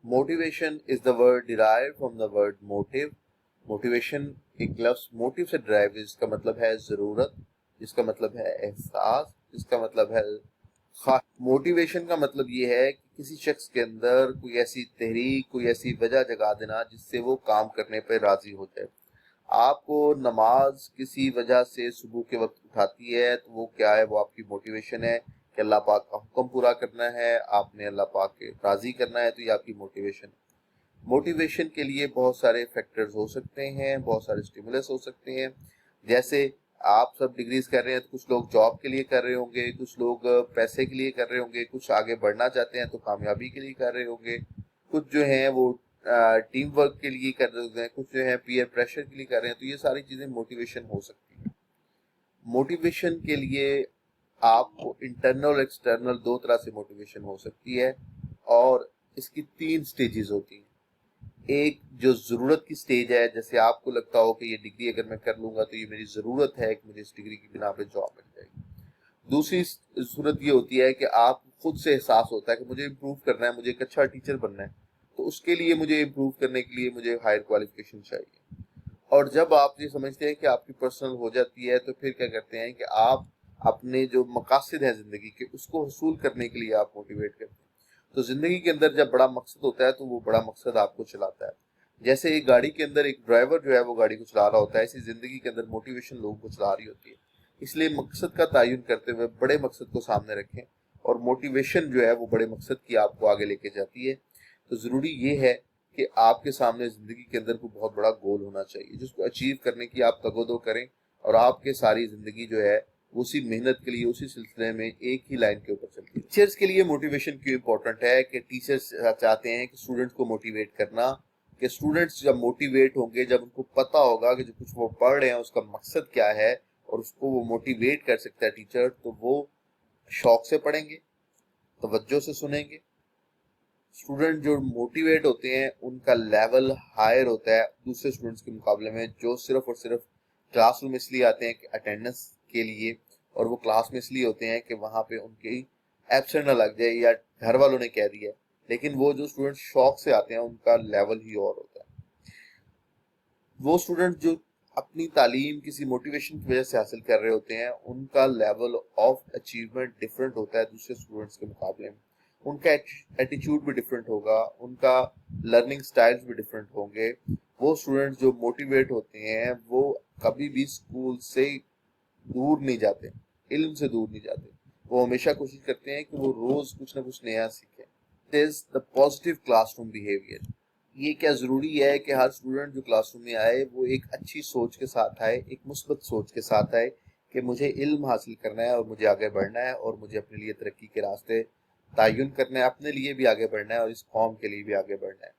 Motivation is the word derive from the word motive. Motivation एक लफ्ज motive से derive है, जिसका मतलब है जरूरत, जिसका मतलब है एहसास, जिसका मतलब है मोटिवेशन का मतलब ये है कि किसी शख्स के अंदर कोई ऐसी तहरीक, कोई ऐसी वजह जगा देना जिससे वो काम करने पर राजी हो जाए। आपको नमाज किसी वजह से सुबह के वक्त उठाती है तो वो क्या है, वो आपकी मोटिवेशन है कि अल्लाह पाक का हुक्म पूरा करना है, आपने अल्लाह पाक के राजी करना है, तो ये आपकी मोटिवेशन है। मोटिवेशन के लिए बहुत सारे फैक्टर्स हो सकते हैं, बहुत सारे स्टिमुलस हो सकते हैं। जैसे आप सब डिग्रीज कर रहे हैं तो कुछ लोग जॉब के लिए कर रहे होंगे, कुछ लोग पैसे के लिए कर रहे होंगे, कुछ आगे बढ़ना चाहते हैं तो कामयाबी के लिए कर रहे होंगे, कुछ जो हैं वो टीम वर्क के लिए कर रहे होते हैं, कुछ जो है पीयर प्रेशर के लिए कर रहे हैं। तो ये सारी चीजें मोटिवेशन हो सकती है। मोटिवेशन के लिए आपको इंटरनल और एक्सटर्नल दो तरह से मोटिवेशन हो सकती है, और इसकी 3 स्टेजेस होती हैं। एक जो जरूरत की स्टेज है, जैसे आपको लगता हो कि ये डिग्री अगर मैं कर लूंगा तो ये मेरी जरूरत है कि मुझे इस डिग्री की बिना पे जॉब मिल जाएगी। दूसरी सूरत ये होती है कि आप खुद से एहसास होता है कि मुझे इम्प्रूव करना है, मुझे एक अच्छा टीचर बनना है, तो उसके लिए मुझे इम्प्रूव करने के लिए मुझे हायर क्वालिफिकेशन चाहिए। और जब आप ये समझते हैं कि आपकी पर्सनल हो जाती है तो फिर क्या करते हैं कि आप अपने जो मकासद हैं जिंदगी के, उसको हसूल करने के लिए आप मोटिवेट करते हैं। तो जिंदगी के अंदर जब बड़ा मकसद होता है तो वो बड़ा मकसद आपको चलाता है। जैसे एक गाड़ी के अंदर एक ड्राइवर जो है वो गाड़ी को चला रहा होता है, ऐसी जिंदगी के अंदर मोटिवेशन लोगों को चला रही होती है। इसलिए मकसद का तयन करते हुए बड़े मकसद को सामने रखें, और मोटिवेशन जो है वो बड़े मकसद की आपको आगे लेके जाती है। तो जरूरी ये है कि आपके सामने जिंदगी के अंदर कोई बहुत बड़ा गोल होना चाहिए जिसको अचीव करने की आप तगोदो करें, और आपके सारी जिंदगी जो है उसी मेहनत के लिए, उसी सिलसिले में एक ही लाइन के ऊपर चलती है। टीचर्स के लिए मोटिवेशन क्यों इंपॉर्टेंट है कि टीचर्स चाहते हैं कि स्टूडेंट्स को मोटिवेट करना, कि स्टूडेंट्स जब मोटिवेट होंगे, जब उनको पता होगा कि जो कुछ वो पढ़ रहे हैं उसका मकसद क्या है और उसको वो मोटिवेट कर सकता है टीचर, तो वो शौक से पढ़ेंगे, तवज्जो से सुनेंगे। स्टूडेंट जो मोटिवेट होते हैं उनका लेवल हायर होता है दूसरे स्टूडेंट्स के मुकाबले में, जो सिर्फ और सिर्फ क्लासरूम इसलिए आते हैं कि अटेंडेंस के लिए, और वो क्लास में इसलिए होते हैं कि वहां पे उनकी एब्सेंट ना लग जाए या घर वालों ने कह दिया। लेकिन वो जो स्टूडेंट शौक से आते हैं उनका लेवल ही और होता है। वो स्टूडेंट जो अपनी तालीम किसी मोटिवेशन की वजह से हासिल कर रहे होते हैं, उनका लेवल ऑफ अचीवमेंट डिफरेंट होता है दूसरे स्टूडेंट्स के मुकाबले में। उनका एटीट्यूड भी डिफरेंट होगा, उनका लर्निंग स्टाइल्स भी डिफरेंट होंगे। वो स्टूडेंट्स जो मोटिवेट होते हैं वो कभी भी स्कूल से दूर नहीं जाते, इल्म से दूर नहीं जाते। वो हमेशा कोशिश करते हैं कि वो रोज कुछ ना कुछ नया सीखें। It is the positive classroom behaviour. ये क्या जरूरी है कि हर स्टूडेंट जो क्लासरूम में आए वो एक अच्छी सोच के साथ आए, एक मुस्बत सोच के साथ आए कि मुझे इल्म हासिल करना है और मुझे आगे बढ़ना है और मुझे अपने लिए तरक्की के रास्ते तयन करना है, अपने लिए भी आगे बढ़ना है और इस कौम के लिए भी आगे बढ़ना है।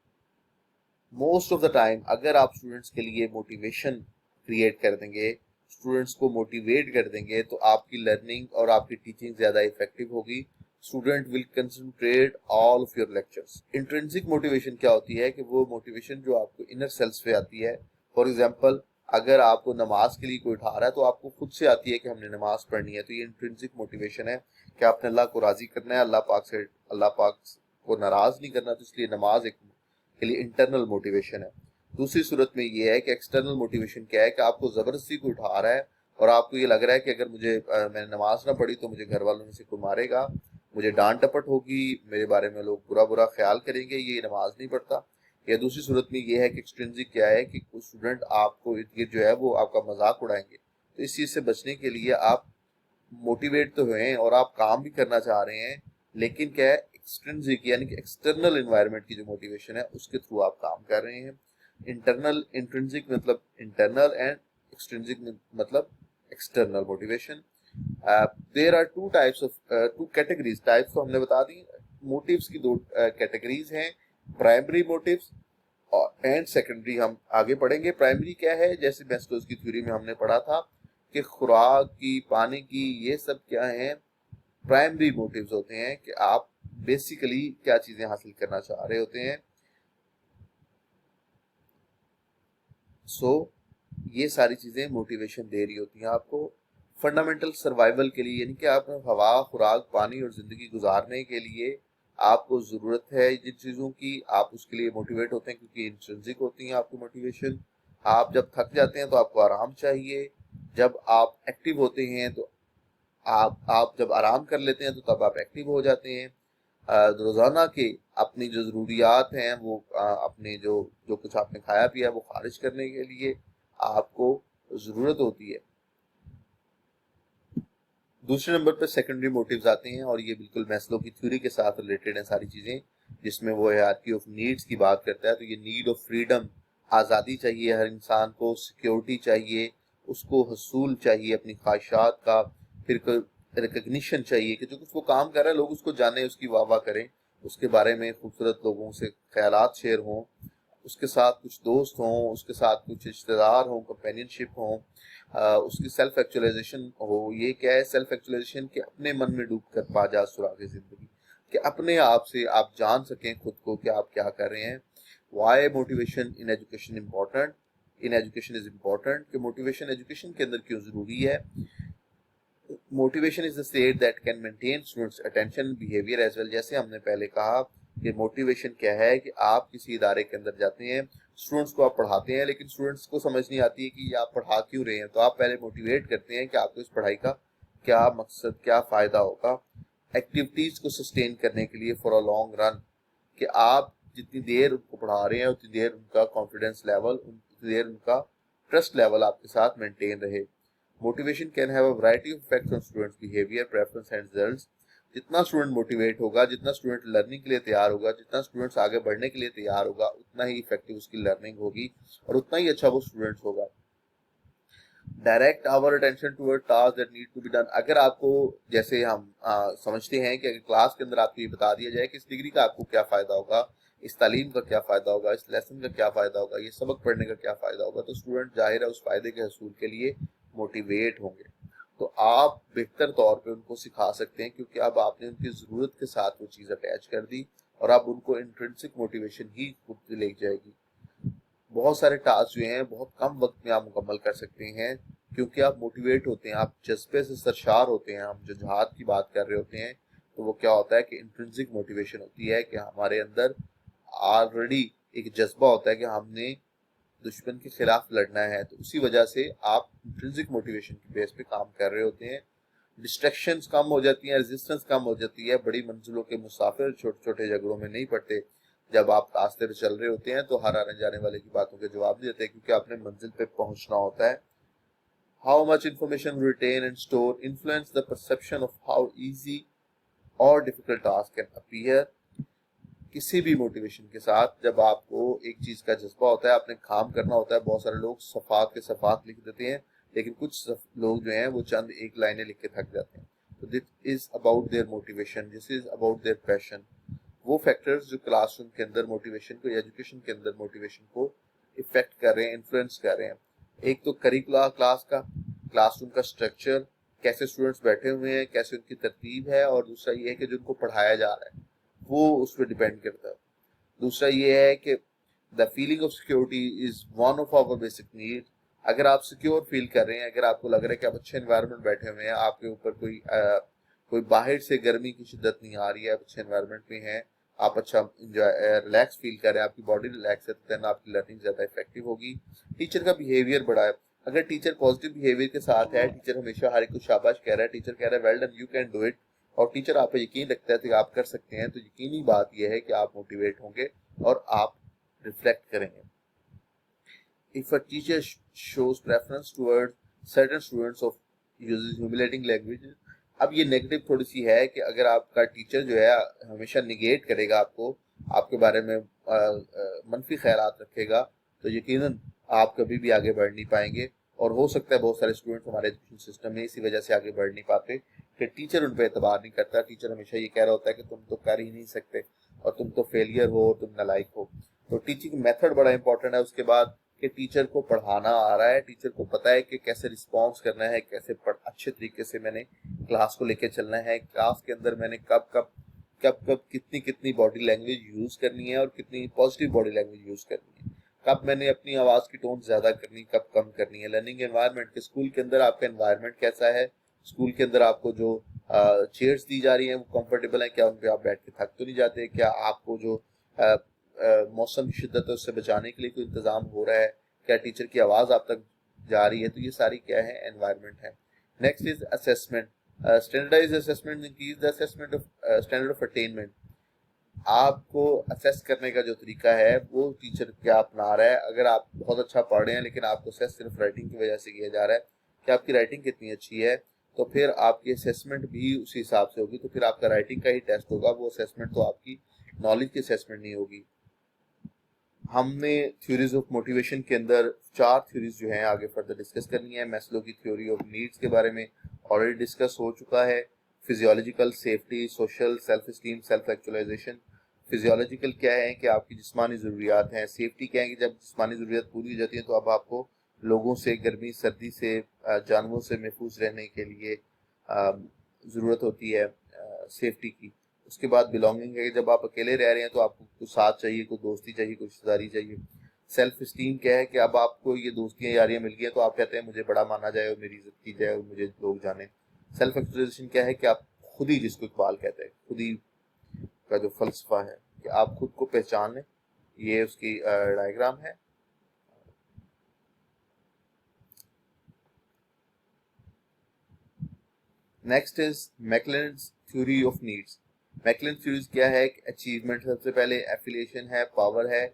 मोस्ट ऑफ द टाइम अगर आप स्टूडेंट्स के लिए मोटिवेशन क्रिएट कर देंगे, स्टूडेंट्स को मोटिवेट कर देंगे, तो आपकी लर्निंग और आपकी टीचिंग ज्यादा इफेक्टिव होगी। Student will concentrate all of your lectures. Intrinsic motivation क्या होती है कि वो मोटिवेशन जो आपको इनर सेल्फ से आती है। फॉर एग्जांपल, अगर आपको नमाज के लिए कोई उठा रहा है तो आपको खुद से आती है कि हमने नमाज पढ़नी है, तो ये इंट्रिंसिक मोटिवेशन है कि आपने अल्लाह को राजी करना है, अल्लाह पाक को नाराज नहीं करना, तो इसलिए नमाज एक के लिए इंटरनल मोटिवेशन है। दूसरी सूरत में ये है कि एक्सटर्नल मोटिवेशन क्या है कि आपको जबरदस्ती को उठा रहा है और आपको ये लग रहा है कि अगर मैंने नमाज ना पढ़ी तो मुझे घर वालों में से कोई मारेगा, मुझे डांट टपट होगी, मेरे बारे में लोग बुरा बुरा ख्याल करेंगे, ये नमाज नहीं पढ़ता। या दूसरी सूरत में ये है कि एक्सट्रिंसिक क्या है कि कुछ स्टूडेंट आपको इर्द जो है वो आपका मजाक उड़ाएंगे। तो इस चीज से बचने के लिए आप मोटिवेट तो हुए और आप काम भी करना चाह रहे हैं, लेकिन क्या है, एक्सट्रिंसिक यानी कि एक्सटर्नल एनवायरनमेंट की जो मोटिवेशन है उसके थ्रू आप काम कर रहे हैं। इंटरनल इंट्रिंसिक मतलब इंटरनल, एंड एक्सट्रिंसिक मतलब external motivation. There are two categories. Types तो हमने बता दी। मोटिव्स की 2 कैटेगरीज हैं, प्राइमरी मोटिव्स और एंड सेकेंडरी। हम आगे पढ़ेंगे। प्राइमरी क्या है, जैसे मैस्लोज की थ्योरी में हमने पढ़ा था कि खुराक की, पानी की, ये सब क्या है, प्राइमरी मोटिव्स होते हैं कि आप बेसिकली क्या चीजें हासिल करना चाह रहे होते हैं। ये सारी चीजें मोटिवेशन दे रही होती हैं आपको फंडामेंटल सर्वाइवल के लिए, यानी कि आप हवा, खुराक, पानी और जिंदगी गुजारने के लिए آپ کو ضرورت ہے جن چیزوں کی، آپ اس کے لیے موٹیویٹ ہوتے ہیں کیونکہ انٹرنسک ہوتی ہیں آپ کی موٹیویشن. آپ جب تھک جاتے ہیں تو آپ کو آرام چاہیے، جب آپ ایکٹیو ہوتے ہیں تو آپ جب آرام کر لیتے ہیں تو تب آپ ایکٹیو ہو جاتے ہیں. روزانہ کے اپنی جو ضروریات ہیں وہ اپنے جو کچھ آپ نے کھایا پیا وہ خارج کرنے کے لیے آپ کو ضرورت ہوتی ہے. دوسرے نمبر پہ سیکنڈری موٹیوز آتے ہیں، اور یہ بالکل میسلو کی تھیوری کے ساتھ ریلیٹڈ ہیں ساری چیزیں، جس میں وہ ہیرارکی آف نیڈز کی بات کرتا ہے. تو یہ نیڈ آف فریڈم، آزادی چاہیے ہر انسان کو، سیکیورٹی چاہیے اس کو، حصول چاہیے اپنی خواہشات کا، پھر ریکگنیشن چاہیے کہ جو کچھ وہ کام کر رہا ہے لوگ اس کو جانیں، اس کی واہ واہ کریں، اس کے بارے میں خوبصورت لوگوں سے خیالات شیئر ہوں، اس کے ساتھ کچھ دوست ہوں، اس کے ساتھ کچھ رشتہ دار ہوں، کمپینین شپ ہوں، اس کی سیلف ایکچولائزیشن ہو. یہ کیا ہے سیلف ایکچولائزیشن؟ کہ اپنے من میں ڈوب کر پا جا سراغ زندگی، کہ اپنے آپ سے آپ جان سکیں خود کو کہ آپ کیا کر رہے ہیں. Why motivation in education important, in education is important, کہ موٹیویشن ایجوکیشن کے اندر کیوں ضروری ہے. موٹیویشن از the state that can maintain students attention behavior as well. جیسے ہم نے پہلے کہا کہ موٹیویشن کیا ہے کہ آپ کسی ادارے کے اندر جاتے ہیں، اسٹوڈنٹس کو آپ پڑھاتے ہیں، لیکن اسٹوڈنٹس کو سمجھ نہیں آتی ہے کہ یہ آپ پڑھا کیوں رہے ہیں. تو آپ پہلے موٹیویٹ کرتے ہیں کہ آپ کو اس پڑھائی کا کیا مقصد، کیا فائدہ ہوگا ایکٹیویٹیز کو سسٹین کرنے کے لیے فار اے لانگ رن، کہ آپ جتنی دیر ان کو پڑھا رہے ہیں اتنی دیر ان کا کانفیڈنس لیول، اتنی دیر ان کا ٹرسٹ لیول آپ کے ساتھ مینٹین رہے. Motivation can have a variety of effects on students' behavior, preference and results. جتنا اسٹوڈنٹ موٹیویٹ ہوگا، جتنا اسٹوڈنٹ لرننگ کے لیے تیار ہوگا، جتنا اسٹوڈنٹس آگے بڑھنے کے لیے تیار ہوگا، اتنا ہی افیکٹو اس کی لرننگ ہوگی اور اتنا ہی اچھا وہ اسٹوڈنٹ ہوگا. Direct our attention toward task that need to be done. اگر آپ کو، جیسے ہم سمجھتے ہیں کہ اگر کلاس کے اندر آپ کو یہ بتا دیا جائے کہ اس ڈگری کا آپ کو کیا فائدہ ہوگا، اس تعلیم کا کیا فائدہ ہوگا، اس لیسن کا کیا فائدہ ہوگا، یہ سبق پڑھنے کا کیا فائدہ ہوگا، تو اسٹوڈنٹ ظاہر ہے اس فائدے کے حصول کے لیے موٹیویٹ ہوں گے. تو آپ بہتر طور پہ ان کو سکھا سکتے ہیں کیونکہ اب آپ نے ان کی ضرورت کے ساتھ وہ چیز اٹیچ کر دی اور اب ان کو انٹرنسک موٹیویشن ہی خود لے جائے گی. بہت سارے ٹاسک جو ہیں بہت کم وقت میں آپ مکمل کر سکتے ہیں کیونکہ آپ موٹیویٹ ہوتے ہیں، آپ جذبے سے سرشار ہوتے ہیں. ہم جو جہاد کی بات کر رہے ہوتے ہیں تو وہ کیا ہوتا ہے کہ انٹرنسک موٹیویشن ہوتی ہے کہ ہمارے اندر آلریڈی ایک جذبہ ہوتا ہے کہ ہم نے دشمن کے خلاف لڑنا ہے. تو اسی وجہ سے آپ انٹرنسک موٹیویشن کی بیس پہ کام کر رہے ہوتے ہیں. ڈسٹریکشنز کم ہو جاتی ہیں، ریزسٹنس کم ہو جاتی ہے. بڑی منزلوں کے مسافر چھوٹے چھوٹے جھگڑوں میں نہیں پڑتے. جب آپ راستے پہ چل رہے ہوتے ہیں تو ہر آنے جانے والے کی باتوں کے جواب نہیں دیتے کیونکہ آپ نے منزل پہ پہنچنا ہوتا ہے. How much information we retain and store influence the perception of how easy or difficult task can appear. کسی بھی موٹیویشن کے ساتھ جب آپ کو ایک چیز کا جذبہ ہوتا ہے، آپ نے کام کرنا ہوتا ہے، بہت سارے لوگ صفحات کے صفحات لکھ دیتے ہیں لیکن کچھ لوگ جو ہیں وہ چند ایک لائنیں لکھ کے تھک جاتے ہیں. تو this is about their motivation, this is about their passion. وہ فیکٹرز جو کلاس روم کے اندر موٹیویشن کو، ایجوکیشن کے اندر موٹیویشن کو افیکٹ کر رہے ہیں، انفلوئنس کر رہے ہیں. ایک تو کریکولا کلاس روم کا اسٹرکچر، کیسے اسٹوڈنٹس بیٹھے ہوئے ہیں، کیسے ان کی ترتیب ہے، اور دوسرا یہ ہے کہ جو ان کو پڑھایا جا رہا ہے وہ اس پہ ڈیپینڈ کرتا ہے. دوسرا یہ ہے کہ the feeling of security is one of our basic need. اگر آپ سیکیور فیل کر رہے ہیں، اگر آپ کو لگ رہا ہے کہ آپ اچھے انوائرمنٹ بیٹھے ہوئے ہیں، آپ کے اوپر کوئی باہر سے گرمی کی شدت نہیں آ رہی ہے، آپ اچھے انوائرمنٹ میں ہیں، آپ اچھا ریلیکس فیل کر رہے ہیں، آپ کی باڈی ریلیکس ہے، تو دین آپ کی لرننگ زیادہ افیکٹو ہوگی. ٹیچر کا بیہیویئر بڑا ہے. اگر ٹیچر پازیٹیو بیہیویئر کے ساتھ ہے، ٹیچر ہمیشہ ہر ایک کو شاباش کہہ رہا ہے، ٹیچر کہہ رہا ہے well done, you can do it, اور ٹیچر آپ پہ یقین رکھتا ہے کہ آپ کر سکتے ہیں، تو یقینی بات یہ ہے کہ آپ موٹیویٹ ہوں گے اور آپ ریفلیکٹ کریں گے. If a teacher shows preference towards certain students of uses humiliating language، اب یہ نیگیٹو تھوڑی سی ہے کہ اگر آپ کا ٹیچر جو ہے ہمیشہ نگیٹ کرے گا آپ کو، آپ کے بارے میں منفی خیالات رکھے گا، تو یقیناً آپ کبھی بھی آگے بڑھ نہیں پائیں گے. اور ہو سکتا ہے بہت سارے اسٹوڈنٹس ہمارے ایجوکیشن سسٹم میں اسی وجہ سے آگے بڑھ نہیں پاتے کہ ٹیچر ان پہ اعتبار نہیں کرتا. ٹیچر ہمیشہ یہ کہہ رہا ہوتا ہے کہ تم تو کر ہی نہیں سکتے اور تم تو فیلئر ہو اور تم نالائق ہو. تو ٹیچنگ میتھڈ بڑا امپورٹنٹ ہے. اس کے بعد کہ ٹیچر کو پڑھانا آ رہا ہے، ٹیچر کو پتا ہے کہ کیسے رسپانس کرنا ہے، کیسے اچھے طریقے سے میں نے کلاس کو لے کے چلنا ہے، کلاس کے اندر میں نے کب کتنی باڈی لینگویج یوز کرنی ہے اور کتنی پازیٹیو باڈی لینگویج یوز کرنی ہے، کب میں نے اپنی آواز کی ٹون زیادہ کرنی، کب کم کرنی ہے. لرننگ انوائرمنٹ کے اسکول کے اندر آپ کا انوائرمنٹ کیسا ہے، اسکول کے اندر آپ کو جو चेयर्स दी जा रही हैं वो कंफर्टेबल हैं, क्या उन पे आप बैठ के थक तो नहीं जाते, क्या आपको जो मौसम की शिद्दत है उससे बचाने के लिए कोई इंतजाम हो रहा है, क्या टीचर की आवाज़ आप तक जा रही है, तो ये सारी क्या है एनवायरनमेंट है। Next is assessment, standardized assessment increase the assessment of standard of attainment. आपको असेस करने का जो तरीका है वो टीचर क्या अपना रहा है। अगर आप बहुत अच्छा पढ़ रहे हैं लेकिन आपको असेस सिर्फ राइटिंग की वजह से किया जा रहा है कि आपकी राइटिंग कितनी अच्छी है, तो फिर आपकी असेसमेंट भी उसी हिसाब से होगी, तो फिर आपका राइटिंग का ही टेस्ट होगा, वो असेसमेंट तो आपकी नॉलेज की असेसमेंट नहीं होगी। हमने थ्योरीज ऑफ मोटिवेशन के अंदर 4 थ्योरीज जो हैं आगे फर्दर डिस्कस करनी है। मैस्लो की थ्योरी ऑफ नीड्स के बारे में ऑलरेडी डिस्कस हो चुका है। Physiological, safety, social, self esteem, self actualization. Physiological क्या है कि आपकी जिस्मानी ज़रूरियात हैं। सेफ्टी क्या है कि जब जिस्मानी ज़रूरियात पूरी हो जाती हैं तो अब आपको लोगों से, गर्मी सर्दी से, जानवरों से महफूज रहने के लिए ज़रूरत होती है सेफ्टी की। उसके बाद बिलोंगिंग है कि जब आप अकेले रह रहे हैं तो आपको कुछ साथ चाहिए, कुछ दोस्ती चाहिए, कुछ रिश्तेदारी चाहिए। सेल्फ स्टीम क्या है कि अब आपको ये दोस्तियां यारियां मिल गई हैं तो आप कहते हैं मुझे बड़ा माना जाए और मेरी इज्जत की जाए और मुझे लोग जाने। सेल्फ एक्चुअलाइजेशन क्या है कि आप खुद ही, जिसको इकबाल कहते हैं, खुद ही का जो फलसफा है कि आप खुद को पहचान लें, ये उसकी डायग्राम है। Next is McClelland's theory of needs. McClelland theories क्या है कि अचीवमेंट, सबसे पहले एफिलिएशन है, पावर है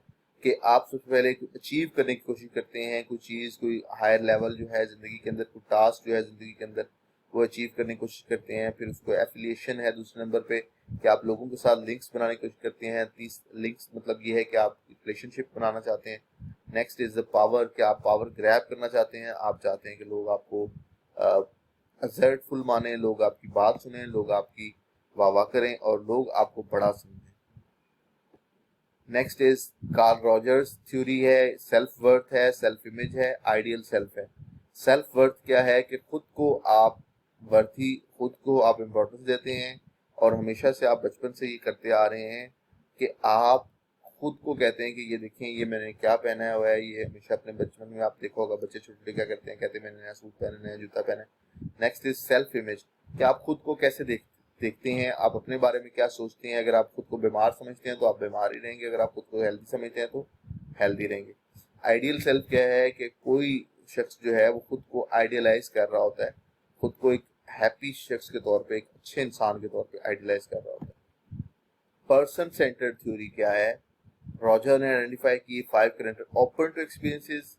कि आप सबसे पहले अचीव करने की कोशिश करते हैं कोई चीज़, कोई हायर लेवल जो है ज़िंदगी के अंदर, कोई टास्क जो है ज़िंदगी के अंदर वो अचीव करने की कोशिश करते हैं। फिर उसको एफिलिएशन है दूसरे नंबर पे कि आप लोगों के साथ लिंक्स बनाने की कोशिश करते हैं। लिंक्स मतलब ये है कि आप रिलेशनशिप बनाना चाहते हैं। नेक्स्ट इज द पावर, कि आप पावर ग्रैब करना चाहते हैं, आप चाहते हैं कि लोग आपको असर्टफुल माने, लोग आपकी बात सुने, लोग आपकी वाह करें और लोग आपको बड़ा समझें। Next is Karl Rogers theory है, सेल्फ वर्थ है, सेल्फ इमेज है, आइडियल सेल्फ है। सेल्फ वर्थ क्या है कि खुद को आप वर्थी, खुद को आप इम्पोर्टेंस देते हैं और हमेशा से आप बचपन से ये करते आ रहे हैं कि आप खुद को कहते हैं कि ये देखें ये मैंने क्या पहना हुआ है। ये हमेशा अपने बचपन में आप देखो होगा बच्चे छोटे क्या करते हैं, कहते हैं मैंने नया सूट पहना, नया जूता पहना। नेक्स्ट इज सेल्फ इमेज, कि आप खुद को कैसे देखते हैं, आप अपने बारे में क्या सोचते हैं। अगर आप खुद को बीमार समझते हैं तो आप बीमार ही रहेंगे, अगर आप खुद को हेल्दी समझते हैं तो हेल्दी रहेंगे। आइडियल सेल्फ क्या है कि कोई शख्स जो है वो खुद को आइडियलाइज कर रहा होता है, खुद को एक हैप्पी शख्स के तौर पे, एक अच्छे इंसान के तौर पे आइडियलाइज कर रहा होता है। पर्सन सेंटर्ड थ्योरी क्या है? रॉजर ने आइडेंटिफाई की 5 character: open to experiences,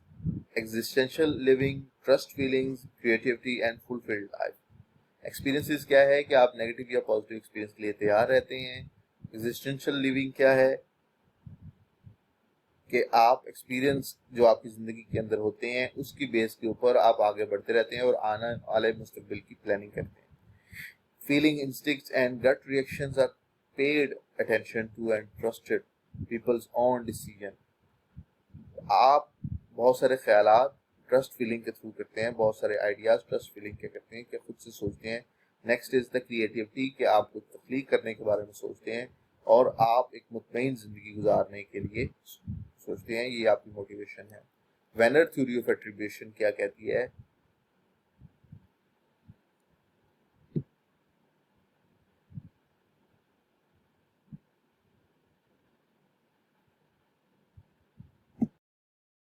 existential living, trust feelings, creativity and fulfilled life. Experiences क्या है कि आप नेगेटिव या पॉजिटिव एक्सपीरियंस के लिए तैयार रहते हैं। एग्जिस्टेंशियल लिविंग क्या है कि आप एक्सपीरियंस जो आपकी ज़िंदगी के अंदर होते हैं उसकी बेस के ऊपर आप आगे बढ़ते रहते हैं और आने वाले मुस्तकबिल की प्लानिंग करते हैं। Feeling, instincts and gut reactions are paid attention to and trusted peoples own decision. आप बहुत सारे ख्यालात ट्रस्ट फीलिंग के थ्रू करते हैं, बहुत सारे आइडियाज़ ट्रस्ट फीलिंग के करते हैं कि खुद से सोचते हैं। नेक्स्ट इज़ द क्रिएटिविटी, कि आप कुछ तख्लीक करने के बारे में सोचते हैं और आप एक मुतमईन ज़िंदगी गुजारने के लिए सोचते हैं, ये आपकी मोटिवेशन है। वेनर थ्योरी ऑफ एट्रीब्यूशन क्या कहती है